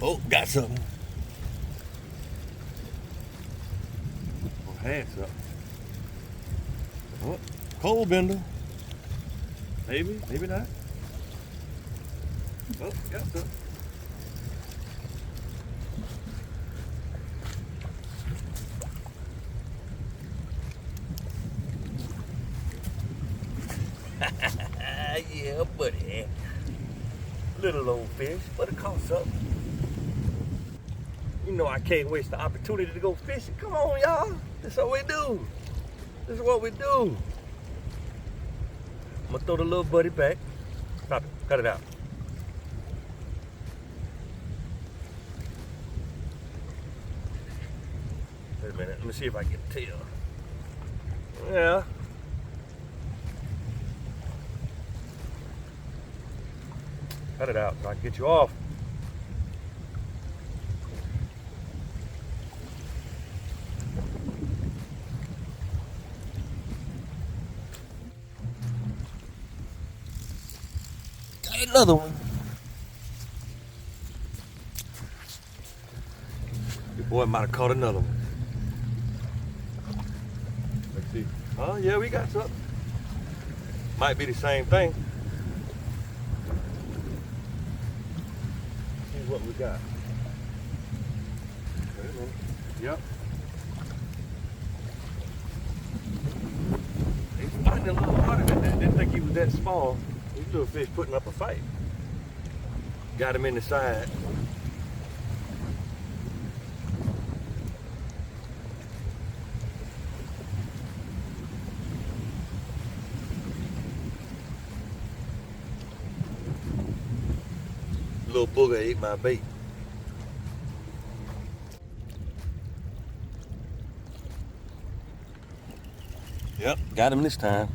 Oh, got something. Oh, had something. Oh, cold bender. Maybe, maybe not. Oh, got something. Yeah, buddy. Little old fish, but it caught something. You know I can't waste the opportunity to go fishing. Come on, y'all. This is what we do. This is what we do. I'm gonna throw the little buddy back. Stop it. Cut it out. Wait a minute. Let me see if I can tell. Yeah. Cut it out so I can get you off. Got another one. Your boy might have caught another one. Let's see. Oh, yeah, we got something. Might be the same thing. See what we got. Wait a minute. Yep. He's fighting a little harder than that. Didn't think he was that small. These little fish putting up a fight. Got him in the side. Little booger ate my bait. Yep, got him this time.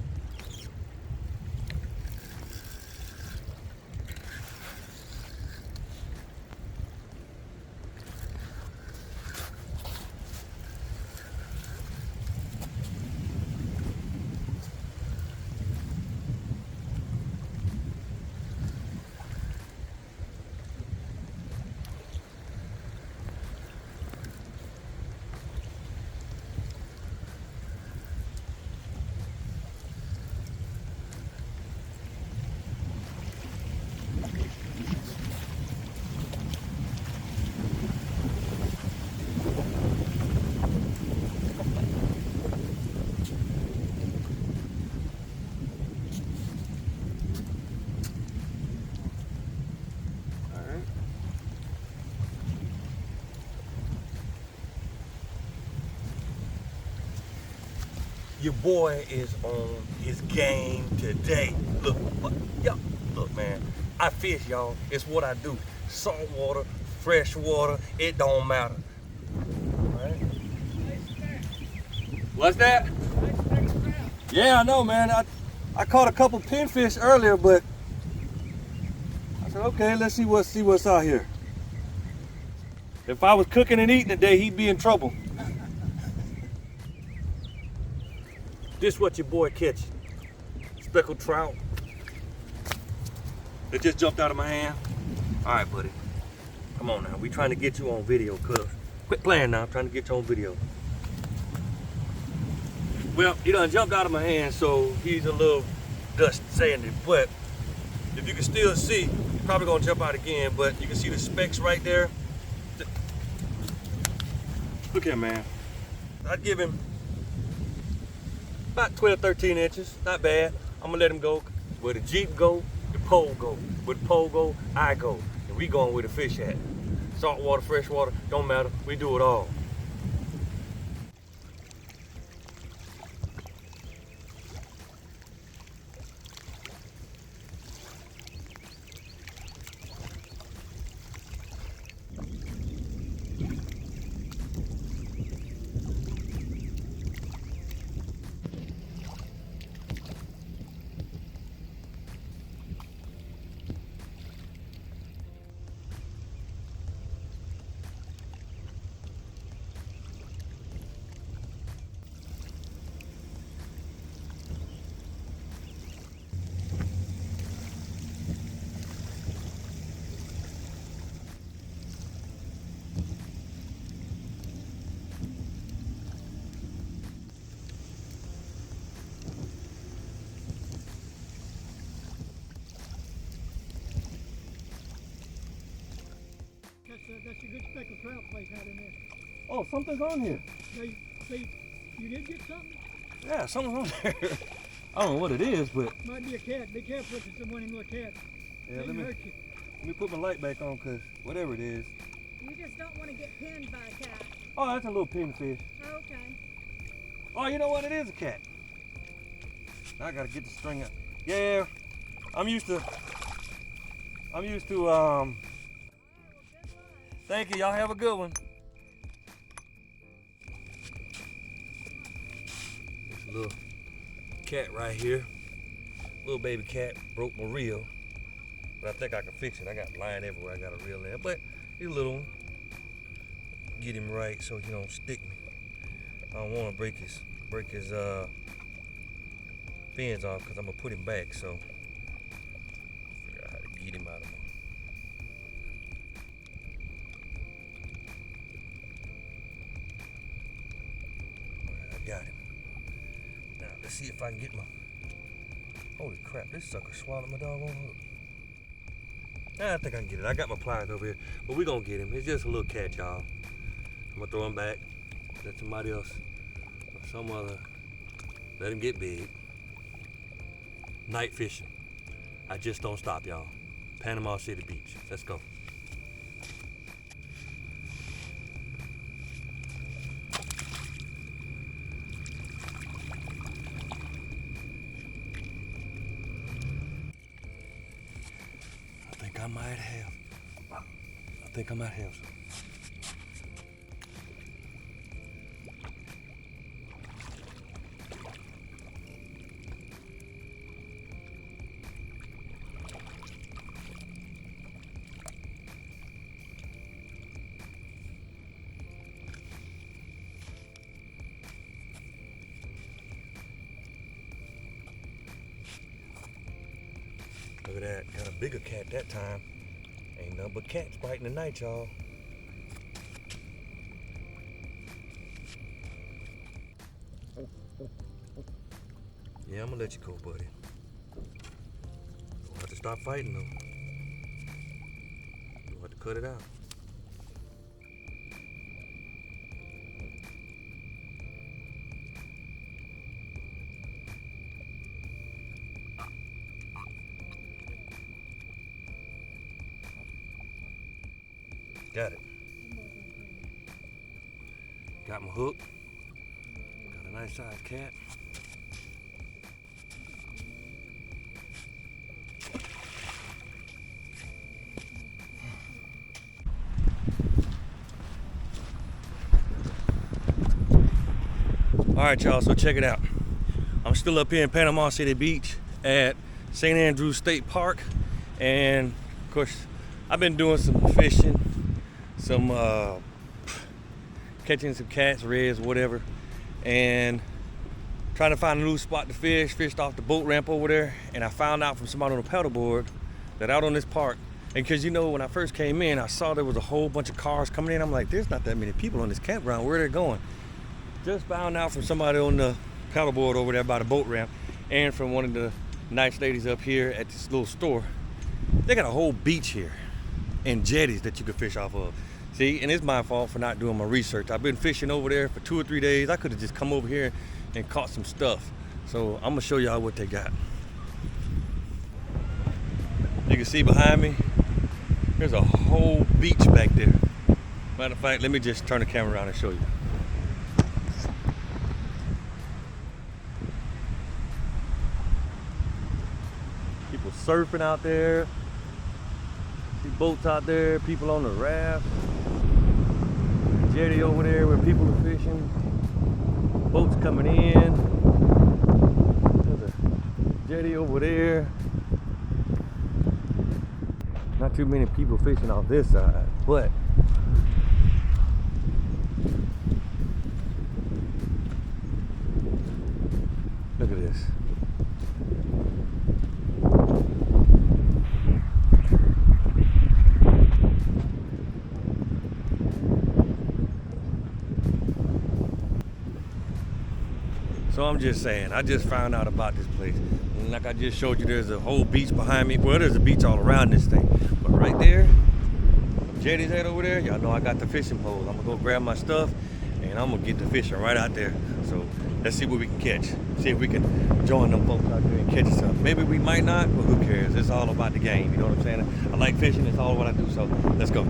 Your boy is on his game today. Look, look, man. I fish, y'all. It's what I do. Salt water, fresh water, it don't matter. All right. What's that? Yeah, I know, man. I caught a couple pinfish earlier, but I said, okay, let's see what's out here. If I was cooking and eating today, he'd be in trouble. This what your boy catch. Speckled trout. It just jumped out of my hand. All right, buddy. Come on now. We trying to get you on video, cuz. Quit playing now. I'm trying to get you on video. Well, he done jumped out of my hand, so he's a little dust sandy. But if you can still see, he's probably gonna jump out again, but you can see the specks right there. Look here, man. I'd give him about 12, 13 inches, not bad. I'm gonna let him go. Where the Jeep go, the pole go. Where the pole go, I go. And we going where the fish at. Salt water, fresh water, don't matter. We do it all. big speckled trout place out in there. Oh, something's on here. You did get something? Yeah, something's on there. I don't know what it is, but might be a cat. Be careful if it's one of them little cats. yeah, Let me put my light back on, cause whatever it is. You just don't want to get pinned by a cat. Oh, that's a little pinfish. Okay. Oh, you know what? It is a cat. Now I gotta get the string up. Yeah, I'm used to. Thank you. Y'all have a good one. There's a little cat right here. Little baby cat broke my reel, but I think I can fix it. I got line everywhere. I got a reel in, but he's a little one. Get him right so he don't stick me. I don't want to break his fins off because I'm gonna put him back. So figure out how to get him out of him. I got him. Now let's see if I can get my. Holy crap! This sucker swallowed my doggone hook. I think I can get it. I got my pliers over here, but we gonna get him. It's just a little cat, y'all. I'm gonna throw him back. Let somebody else or some other let him get big. Night fishing. I just don't stop, y'all. Panama City Beach. Let's go. I think I might have some. Look at that, got a bigger cat that time. Ain't nothing but cats biting tonight, y'all. Yeah, I'm gonna let you go, buddy. You'll have to stop fighting though. You'll have to cut it out. Got it. Got my hook. Got a nice sized cat. All right, y'all, so check it out. I'm still up here in Panama City Beach at St. Andrews State Park. And of course, I've been doing some fishing, some catching some cats, reds, whatever, and trying to find a new spot to fish. Fished off the boat ramp over there, and I found out from somebody on a paddleboard that out on this park, and because you know, when I first came in, I saw there was a whole bunch of cars coming in. I'm like, there's not that many people on this campground. Where are they going? Just found out from somebody on the paddleboard over there by the boat ramp, and from one of the nice ladies up here at this little store. They got a whole beach here and jetties that you can fish off of. See, and it's my fault for not doing my research. I've been fishing over there for 2 or 3 days. I could have just come over here and caught some stuff. So I'm gonna show y'all what they got. You can see behind me, there's a whole beach back there. Matter of fact, let me just turn the camera around and show you. People surfing out there. See boats out there, people on the raft. Jetty over there where people are fishing. Boats coming in. There's a jetty over there. Not too many people fishing off this side, but look at this. So I'm just saying, I just found out about this place. And like I just showed you, there's a whole beach behind me. Well, there's a beach all around this thing. But right there, jetty's at over there, y'all know I got the fishing poles. I'm gonna go grab my stuff and I'm gonna get the fishing right out there. So let's see what we can catch. See if we can join them folks out there and catch something. Maybe we might not, but who cares? It's all about the game, you know what I'm saying? I like fishing, it's all what I do, so let's go.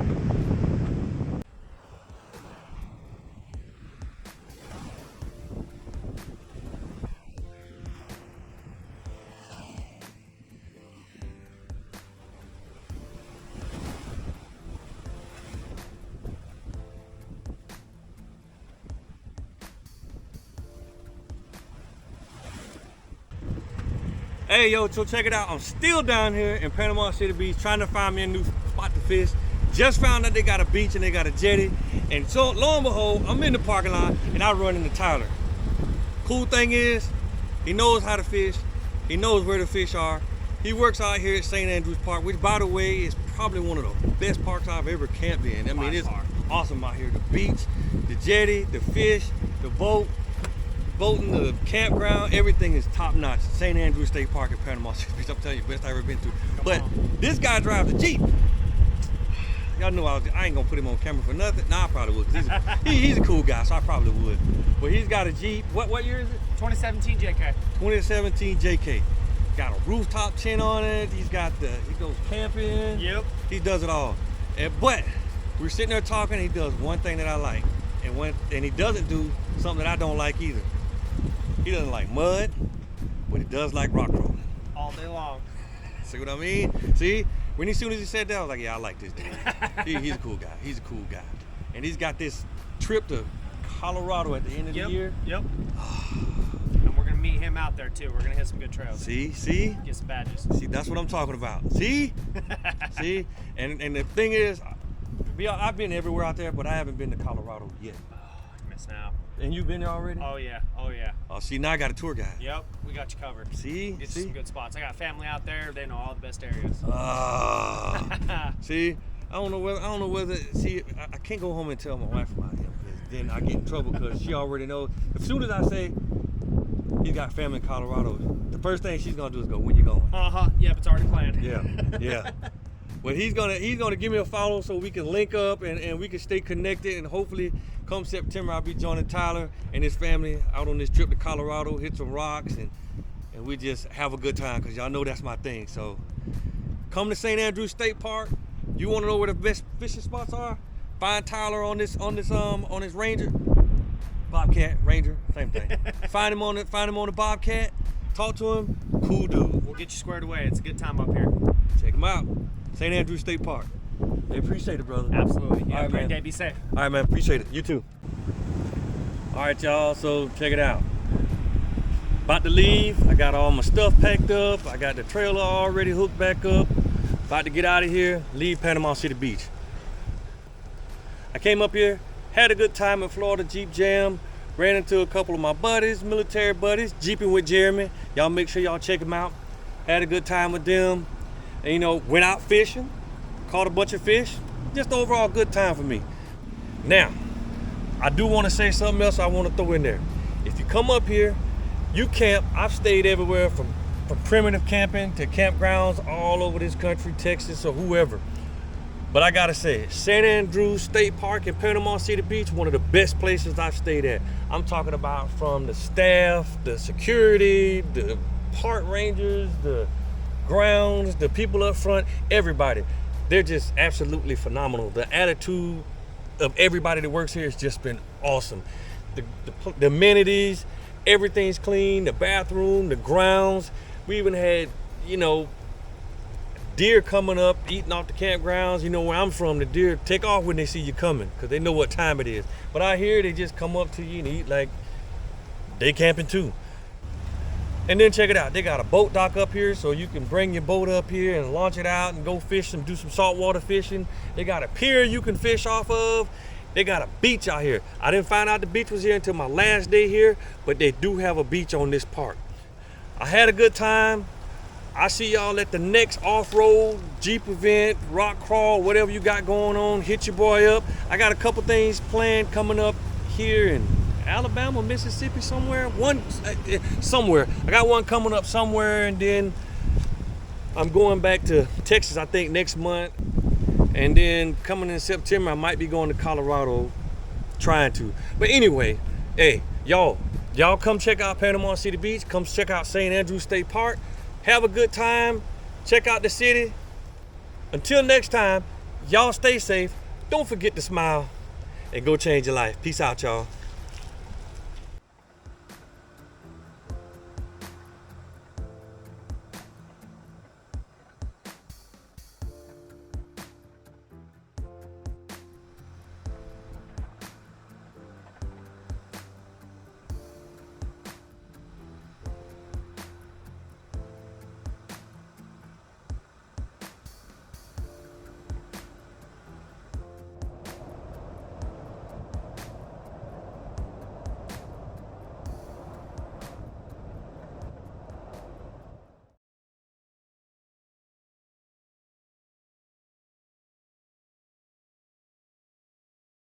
Hey, yo, so check it out. I'm still down here in Panama City Beach trying to find me a new spot to fish. Just found out they got a beach and they got a jetty. And so, lo and behold, I'm in the parking lot and I run into Tyler. Cool thing is, he knows how to fish. He knows where the fish are. He works out here at St. Andrews Park, which, by the way, is probably one of the best parks I've ever camped in. I mean, it's awesome out here. The beach, the jetty, the fish, the boat. Boating, the campground, everything is top notch. St. Andrews State Park at Panama City Beach, I'm telling you, best I've ever been to. But this guy drives a Jeep. Y'all know I ain't gonna put him on camera for nothing. Nah, I probably would, because he's a cool guy, so I probably would. But he's got a Jeep. What year is it? 2017 JK. 2017 JK. Got a rooftop tent on it. He goes camping. Yep. He does it all. But we're sitting there talking, he does one thing that I like. And he doesn't do something that I don't like either. He doesn't like mud, but he does like rock crawling. All day long. See what I mean? See, as soon as he said that, I was like, yeah, I like this dude. He's a cool guy. He's a cool guy. And he's got this trip to Colorado at the end of the year. Yep. And we're gonna meet him out there too. We're gonna hit some good trails. See? Get some badges. See, that's what I'm talking about. See? See? And the thing is, I've been everywhere out there, but I haven't been to Colorado yet. Oh, you're missing out. And you've been there already? Oh yeah. Oh, see, now I got a tour guide. Yep, we got you covered. See? Get you some good spots. I got family out there. They know all the best areas. See, I don't know whether. See, I can't go home and tell my wife about him, because then I get in trouble, because she already knows. As soon as I say he's got family in Colorado, the first thing she's gonna do is go, "When you going?" Yep, it's already planned. Yeah. But he's gonna give me a follow so we can link up and we can stay connected, and hopefully come September I'll be joining Tyler and his family out on this trip to Colorado, hit some rocks and we just have a good time, because y'all know that's my thing. So come to St. Andrews State Park. You want to know where the best fishing spots are? Find Tyler on this Ranger, Bobcat, Ranger, same thing. find him on the Bobcat. Talk to him. Cool dude. We'll get you squared away. It's a good time up here. Check him out. St. Andrews State Park. They appreciate it, brother. Absolutely. Yeah, All right, great man. day. Be safe. All right, man. Appreciate it. You too. All right, y'all. So check it out. About to leave. I got all my stuff packed up. I got the trailer already hooked back up. About to get out of here. Leave Panama City Beach. I came up here, had a good time at Florida Jeep Jam. Ran into a couple of my buddies, military buddies, jeeping with Jeremy. Y'all make sure y'all check them out. Had a good time with them. And, went out fishing, caught a bunch of fish. Just overall good time for me. Now, I do want to say something else I want to throw in there. If you come up here, you camp. I've stayed everywhere from primitive camping to campgrounds all over this country, Texas or whoever. But I gotta say, St. Andrews State Park in Panama City Beach, one of the best places I've stayed at. I'm talking about from the staff, the security, the park rangers, the grounds, the people up front, everybody. They're just absolutely phenomenal. The attitude of everybody that works here has just been awesome. The amenities, everything's clean, the bathroom, the grounds. We even had, deer coming up, eating off the campgrounds. Where I'm from, the deer take off when they see you coming, because they know what time it is. But out here, they just come up to you and eat like they camping too. And then check it out, they got a boat dock up here, so you can bring your boat up here and launch it out and go fish and do some saltwater fishing. They got a pier you can fish off of. They got a beach out here. I didn't find out the beach was here until my last day here, but they do have a beach on this park. I had a good time. I see y'all at the next off-road Jeep event, rock crawl, whatever you got going on. Hit your boy up. I got a couple things planned coming up here in Alabama, Mississippi, somewhere. Somewhere. I got one coming up somewhere, and then I'm going back to Texas, I think, next month. And then coming in September, I might be going to Colorado, trying to. But anyway, hey, y'all come check out Panama City Beach. Come check out St. Andrews State Park. Have a good time. Check out the city. Until next time, y'all stay safe. Don't forget to smile and go change your life. Peace out, y'all.